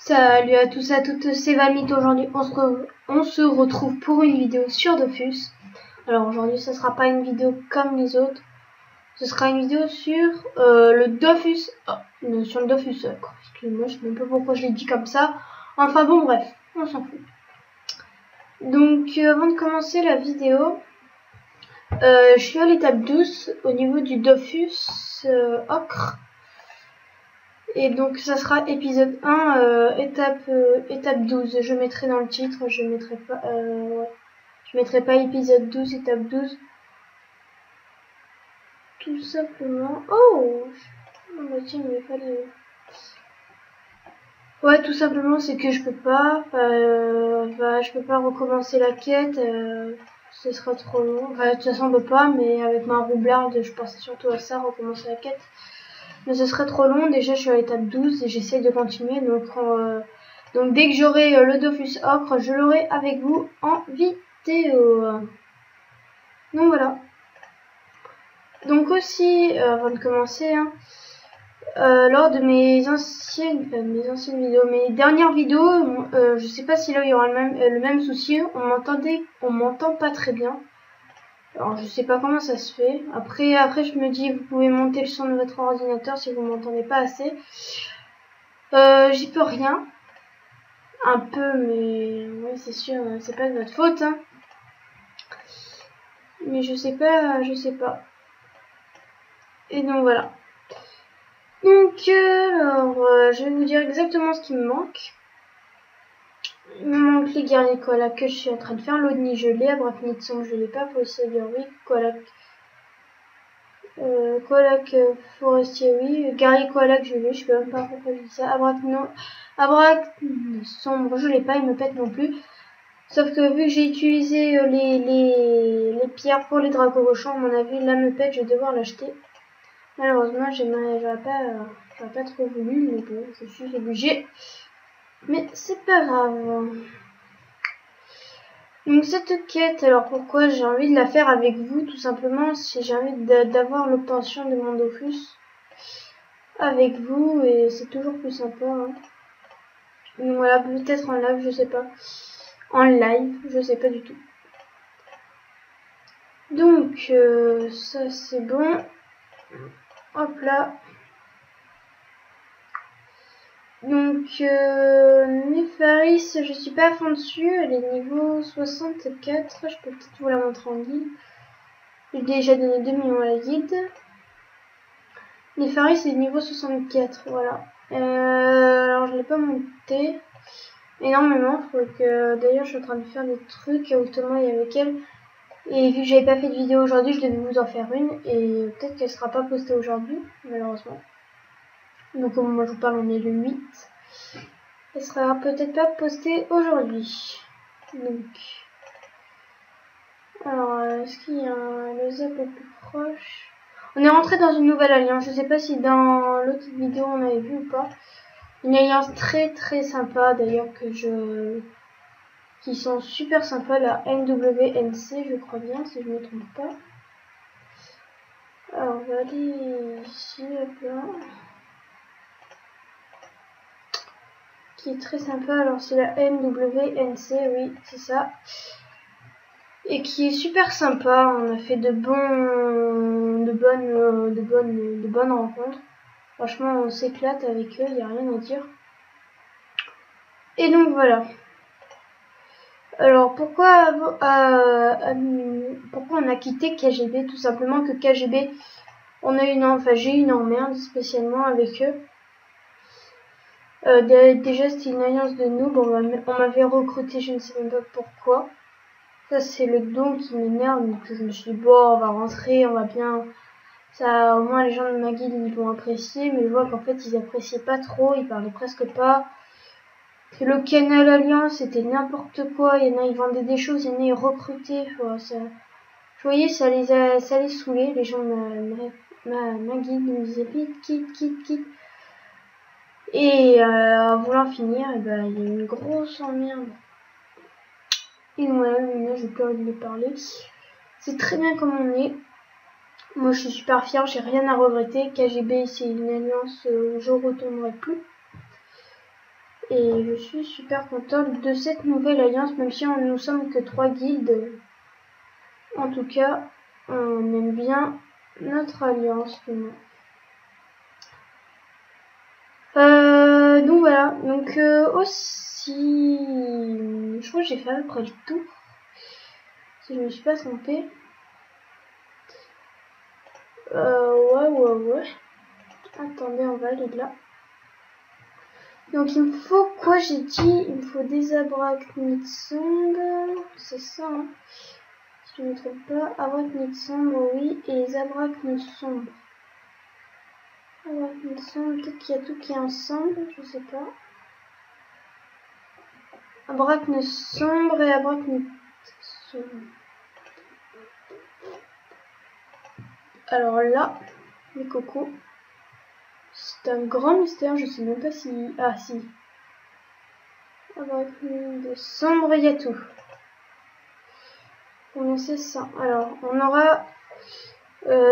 Salut à tous et à toutes, c'est Valmite. Aujourd'hui on se retrouve pour une vidéo sur Dofus. Alors aujourd'hui ce sera pas une vidéo comme les autres, ce sera une vidéo sur le Dofus, sur le Dofus Ocre. Excusez-moi, je sais même pas pourquoi je l'ai dit comme ça. Enfin bon bref, on s'en fout. Donc avant de commencer la vidéo, je suis à l'étape 12 au niveau du Dofus Ocre. Et donc ça sera épisode 1, étape 12. Je mettrai dans le titre, je mettrai pas épisode 12, étape 12. Tout simplement. Oh bah tiens, il fallait. Ouais, tout simplement c'est que je peux pas recommencer la quête, ce sera trop long. Enfin, de toute façon on peut pas, mais avec ma roublarde, je pensais surtout à ça, recommencer la quête. Mais ce serait trop long. Déjà je suis à l'étape 12 et j'essaye de continuer, donc dès que j'aurai le Dofus Ocre, je l'aurai avec vous en vidéo. Donc voilà. Donc aussi, avant de commencer, lors de mes anciennes vidéos, mes dernières vidéos, je sais pas si là il y aura le même souci, on m'entend pas très bien. Alors je sais pas comment ça se fait. Après je me dis, vous pouvez monter le son de votre ordinateur si vous m'entendez pas assez. J'y peux rien. Un peu, mais oui c'est sûr, c'est pas de votre faute. Hein. Mais je sais pas. Et donc voilà. Donc je vais vous dire exactement ce qui me manque. Il me manque les guerriers Koalak que je suis en train de faire. L'Odni je l'ai, Abrafnitsong je l'ai pas, Polysavier oui, Koalak Forestier oui, guerrier Koalak je l'ai, je sais même pas pourquoi je dis ça. Sombre je l'ai pas, il me pète non plus. Sauf que vu que j'ai utilisé les pierres pour les dragons rochants, à mon avis là me pète, je vais devoir l'acheter. Malheureusement j'aurais pas trop voulu, mais bon, je suis obligée. Mais c'est pas grave. Donc cette quête, alors pourquoi j'ai envie de la faire avec vous, tout simplement, si j'ai envie d'avoir l'obtention de mon Dofus avec vous, et c'est toujours plus sympa. Hein. Donc voilà, peut-être en live, je sais pas. En live, je sais pas du tout. Donc ça c'est bon. Hop là. Donc Nefaris, je suis pas à fond dessus, elle est niveau 64, je peux peut-être vous la montrer en guide. J'ai déjà donné 2 millions à la guide. Nefaris est niveau 64, voilà. Alors je l'ai pas monté énormément, faut que d'ailleurs je suis en train de faire des trucs autrement et avec elle. Et vu que j'avais pas fait de vidéo aujourd'hui, je devais vous en faire une et peut-être qu'elle sera pas postée aujourd'hui, malheureusement. Donc au moment où je vous parle, on est le 8. Elle sera peut-être pas postée aujourd'hui. Donc, alors, est-ce qu'il y a le zap le plus proche? On est rentré dans une nouvelle alliance. Je sais pas si dans l'autre vidéo on avait vu ou pas. Une alliance très très sympa d'ailleurs qui sont super sympas, la NWNC, je crois bien, si je me trompe pas. Alors, on va aller ici, hop là. Qui est très sympa, alors c'est la NWNC, oui, c'est ça. Et qui est super sympa, on a fait de bonnes rencontres. Franchement, on s'éclate avec eux, il n'y a rien à dire. Et donc voilà. Alors pourquoi on a quitté KGB? Tout simplement que KGB, j'ai eu une emmerde spécialement avec eux. Déjà c'était une alliance de noobs, on m'avait recruté, je ne sais même pas pourquoi. Ça c'est le don qui m'énerve, donc je me suis dit bon, on va rentrer, on va bien. Ça, au moins les gens de ma guilde ils vont apprécier, mais je vois qu'en fait ils appréciaient pas trop, ils parlaient presque pas. Que le Canal Alliance c'était n'importe quoi, il y en a ils vendaient des choses, il y en a ils recrutaient, ça, je voyais ça les saoulait, les gens de ma guilde me disaient vite, quitte. Et en voulant finir, il y a une grosse emmerde. Et voilà, maintenant j'ai plus envie de parler. C'est très bien comme on est. Moi je suis super fière, j'ai rien à regretter. KGB c'est une alliance où je retournerai plus. Et je suis super contente de cette nouvelle alliance, même si nous sommes que 3 guildes. En tout cas, on aime bien notre alliance. Donc voilà, donc aussi, je crois que j'ai fait à peu près le tour, si je me suis pas trompée. Ouais. Attendez, on va aller de là. Donc il me faut quoi, j'ai dit, il me faut des arachnides sombres, c'est ça, hein, si je ne me trompe pas. Arachnides sombres, oui, et les arachnides sombres. Arachnides sombres, peut-être qu'il y a tout qui est ensemble, je sais pas. Arachnides sombres et arachnides sombres. Alors là, les cocos, c'est un grand mystère, je sais même pas si... Ah si. Arachnides sombres, il y a tout. On sait ça. Alors, on aura...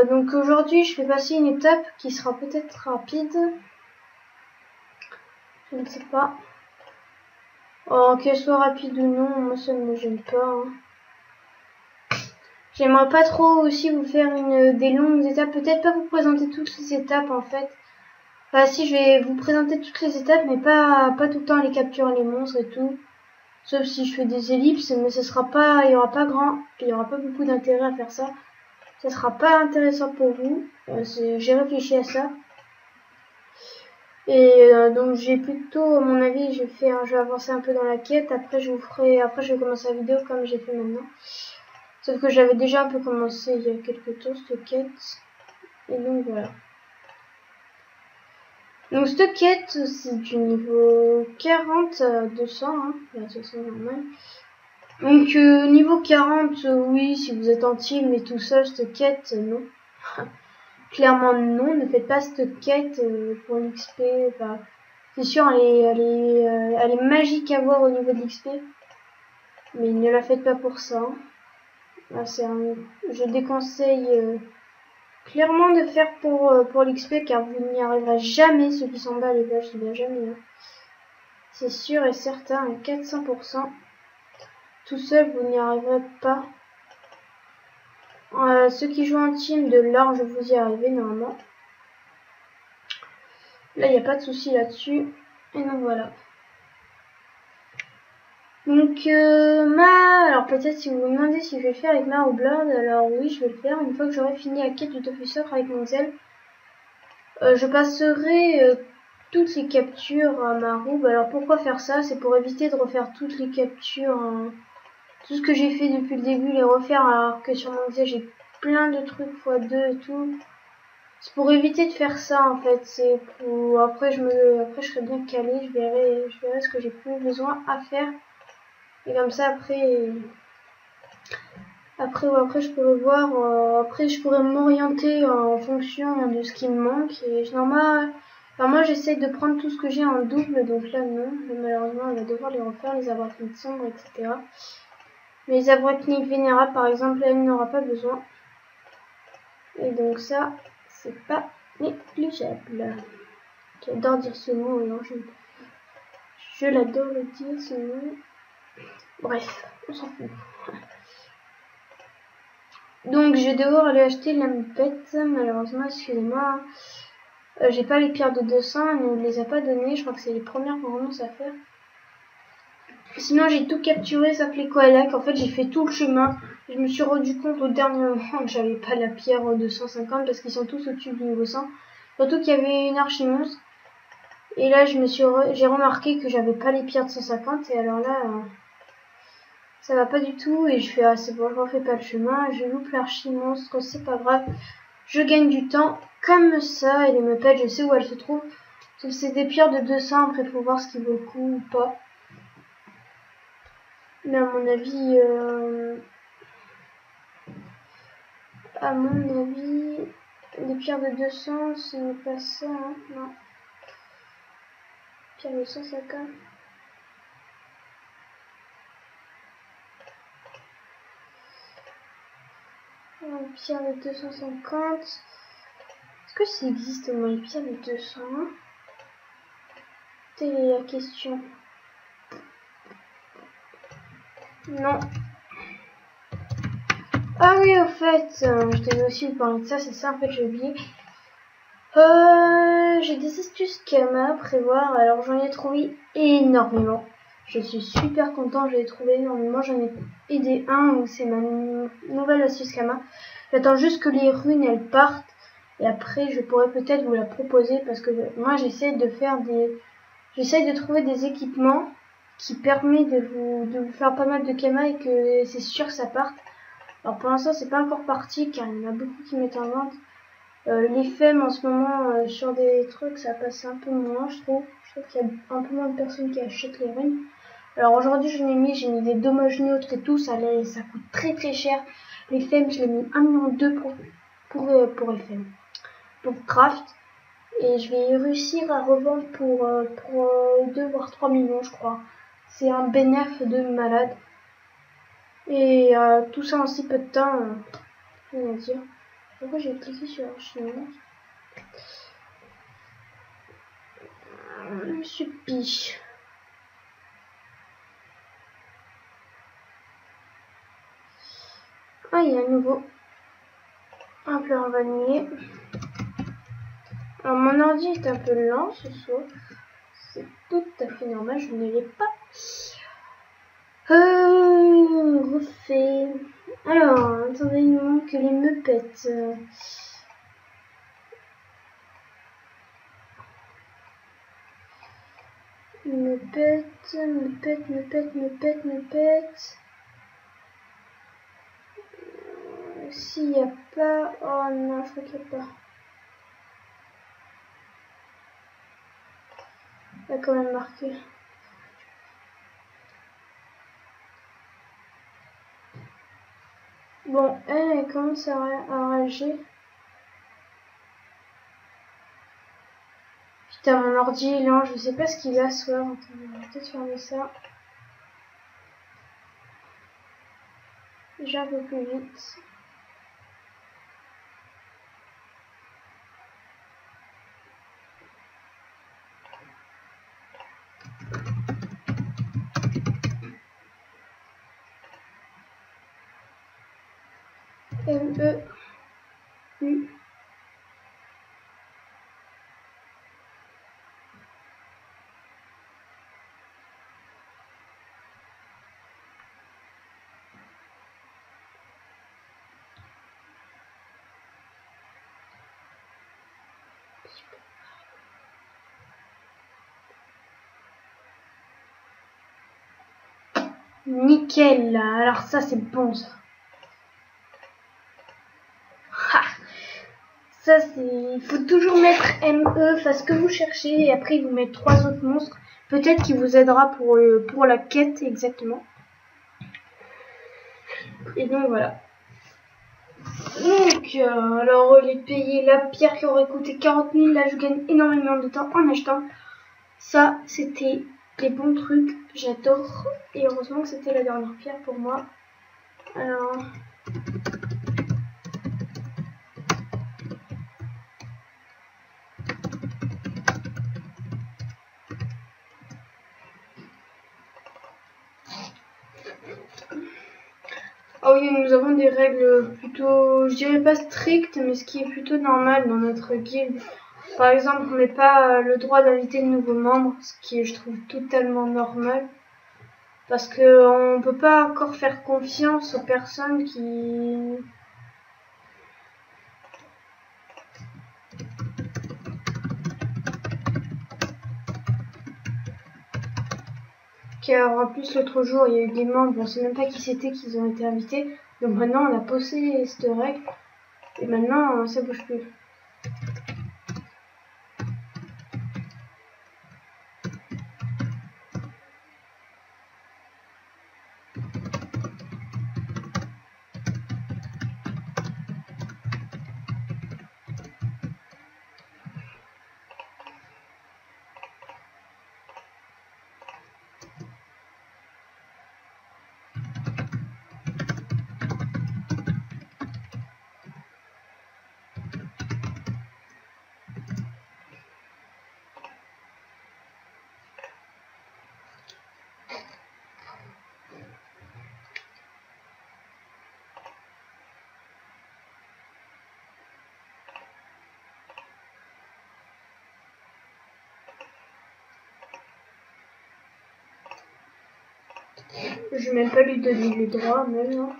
donc aujourd'hui, je vais passer une étape qui sera peut-être rapide. Je ne sais pas. Oh, qu'elle soit rapide ou non, moi ça ne me gêne pas. Hein. J'aimerais pas trop aussi vous faire des longues étapes. Peut-être pas vous présenter toutes les étapes en fait. Enfin si, je vais vous présenter toutes les étapes, mais pas tout le temps les capturer les monstres et tout. Sauf si je fais des ellipses, mais ce sera pas, il y aura pas beaucoup d'intérêt à faire ça. Ça sera pas intéressant pour vous. J'ai réfléchi à ça. Et donc j'ai plutôt, à mon avis, je vais avancer un peu dans la quête. Après je vais commencer la vidéo comme j'ai fait maintenant. Sauf que j'avais déjà un peu commencé il y a quelques temps cette quête. Et donc voilà. Donc cette quête, c'est du niveau 40 à 200, hein. Là, c'est normal. Donc niveau 40, oui, si vous êtes en team et tout seul, cette quête, non. Clairement non, ne faites pas cette quête pour l'XP. Enfin, c'est sûr, elle est magique à voir au niveau de l'XP. Mais ne la faites pas pour ça. Là, je déconseille clairement de faire pour l'XP car vous n'y arriverez jamais. Ceux qui sont bas les vaches, je dis bien jamais. Hein. C'est sûr et certain, à 400%. Tout seul, vous n'y arriverez pas. Ceux qui jouent en team, de large, vous y arrivez normalement. Là, il n'y a pas de souci là-dessus. Et donc voilà. Donc alors peut-être si vous vous demandez si je vais le faire avec ma Blood, alors oui, je vais le faire. Une fois que j'aurai fini la quête du Tofu Socre avec mon zèle, je passerai toutes les captures à ma roube. Alors pourquoi faire ça? C'est pour éviter de refaire toutes les captures, tout ce que j'ai fait depuis le début, les refaire alors que sur mon zèle j'ai plein de trucs x2 et tout. C'est pour éviter de faire ça en fait. C'est pour après je serai bien calée, je verrai ce que j'ai plus besoin à faire. Et comme ça après je pourrais voir, après je pourrais m'orienter en fonction de ce qui me manque. Et moi j'essaye de prendre tout ce que j'ai en double, donc là non, malheureusement on va devoir les refaire, les arachnides sombres, etc. Mais les arachnides vénérables par exemple, elle n'aura pas besoin. Et donc ça, c'est pas négligeable. J'adore dire ce mot, alors je l'adore le dire ce mot. Bref, on s'en fout. Donc je vais devoir aller acheter la moupette, malheureusement, excusez-moi. J'ai pas les pierres de 200, elle ne les a pas données, je crois que c'est les premières qu'on commence à faire. Sinon j'ai tout capturé, sauf les koalas, en fait j'ai fait tout le chemin. Je me suis rendu compte au dernier moment que j'avais pas la pierre de 150 parce qu'ils sont tous au-dessus du niveau 100. Surtout qu'il y avait une archimonstre. Et là j'ai remarqué que j'avais pas les pierres de 150 et alors là... ça va pas du tout et je fais ah c'est bon, je refais pas le chemin, je loupe l'archi-monstre, c'est pas grave, je gagne du temps comme ça et les meupettes je sais où elles se trouvent, sauf c'est des pierres de 200, après faut voir ce qui vaut le coup ou pas. Mais à mon avis, les pierres de 200 ce n'est pas ça, hein, non. Pierre de 150. Pierre de 250. Est-ce que ça existe au moins les pierres de 200 hein? C'était la question. Non. Ah oui, au fait, je devais aussi vous parler de ça, c'est ça, en fait, j'ai oublié. J'ai des astuces Kama à prévoir, alors j'en ai trouvé énormément. Je suis super content, j'ai trouvé énormément, j'en ai aidé un où c'est ma nouvelle astuce Kama. J'attends juste que les runes elles partent et après je pourrais peut-être vous la proposer parce que moi j'essaie de trouver des équipements qui permettent de vous faire pas mal de Kama et que c'est sûr que ça parte. Alors pour l'instant c'est pas encore parti car il y en a beaucoup qui mettent en vente. Les femmes en ce moment sur des trucs ça passe un peu moins je trouve. Je trouve qu'il y a un peu moins de personnes qui achètent les runes. Alors aujourd'hui j'ai mis des dommages neutres et tout, ça coûte très très cher. Les femmes je l'ai mis 1,2 million pour les femmes. Pour craft. Et je vais réussir à revendre pour 2 voire 3 millions je crois. C'est un bénéf de malade. Et tout ça en si peu de temps, rien à dire. Pourquoi j'ai cliqué sur archivement? Je me suis piche. Ah, il y a à nouveau un pleur vanillé. Alors, mon ordi est un peu lent ce soir. C'est tout à fait normal, je ne l'ai pas. Refait. Alors, attendez, il nous manque les meupettes. Meupette. S'il n'y a pas... Oh non, je crois qu'il n'y a pas. Il y a quand même marqué. Bon, elle commence à rager. Putain, mon ordi est lent, je sais pas ce qu'il a ce soir. Attendez, on va peut-être fermer ça. Déjà un peu plus vite. MEU. Nickel, alors ça c'est bon ça. Ça c'est... Il faut toujours mettre ME face que vous cherchez et après vous mettre 3 autres monstres. Peut-être qu'il vous aidera pour la quête exactement. Et donc voilà. Donc alors les payer la pierre qui aurait coûté 40 000, là je gagne énormément de temps en achetant. Ça c'était les bons trucs, j'adore. Et heureusement que c'était la dernière pierre pour moi. Alors... Ah oui, nous avons des règles plutôt, je dirais pas strictes, mais ce qui est plutôt normal dans notre guilde. Par exemple, on n'a pas le droit d'inviter de nouveaux membres, ce qui est, je trouve, totalement normal. Parce que on peut pas encore faire confiance aux personnes qui car en plus l'autre jour il y a eu des membres, on sait même pas qui c'était qu'ils ont été invités. Donc maintenant on a posé cette règle et maintenant ça bouge plus. Je vais même pas lui donner les droits, même non.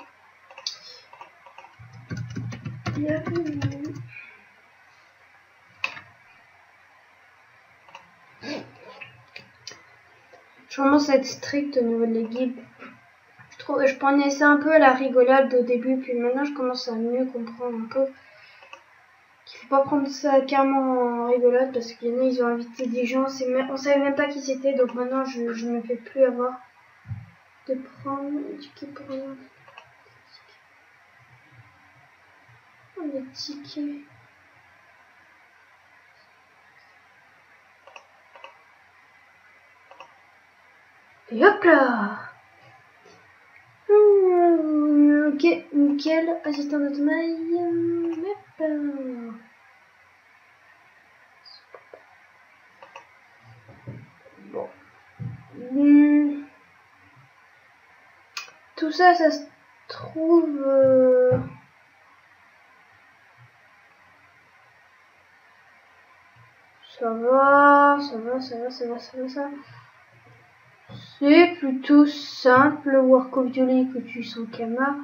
Je commence à être strict au niveau de l'équipe. Je prenais ça un peu à la rigolade au début, puis maintenant je commence à mieux comprendre un peu. Il faut pas prendre ça carrément en rigolade parce qu'il y en a, ils ont invité des gens, on savait même pas qui c'était, donc maintenant je ne me fais plus avoir de prendre des tickets pour rien. Oh, les tickets. Et hop là. Ok, nickel. Assistant de maille. Bon. Tout ça, ça se trouve... Ça va. C'est plutôt simple, Work of Violet que tu sens Kama.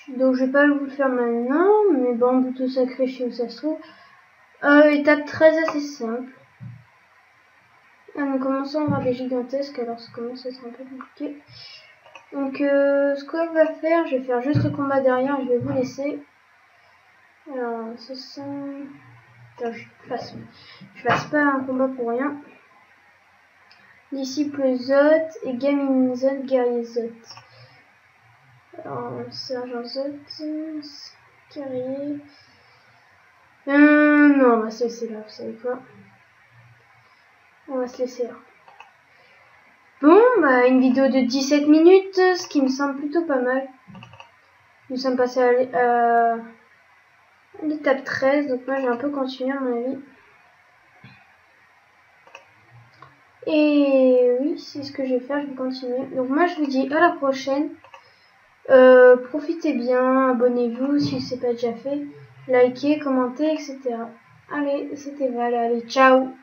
Donc je vais pas vous le faire maintenant, mais bon, plutôt sacrifié où ça se trouve. Étape 13 assez simple. Nous commençons à avoir des gigantesques, alors ça commence à être un peu compliqué. Donc ce qu'on va faire, je vais faire juste le combat derrière et je vais vous laisser. Alors c'est ça. Attends, je fasse pas un combat pour rien. Disciple Zot et Gaming Zot, guerrier Zot. Alors sergent Zot, guerrier. Non, on va se laisser là, vous savez quoi. On va se laisser là. Bon, bah une vidéo de 17 minutes, ce qui me semble plutôt pas mal. Nous sommes passés à l'étape 13, donc moi j'ai un peu continué à mon avis. Et oui, c'est ce que je vais faire, je vais continuer. Donc moi je vous dis à la prochaine. Profitez bien, abonnez-vous si ce n'est pas déjà fait. Likez, commentez, etc. Allez, c'était Val, allez, ciao.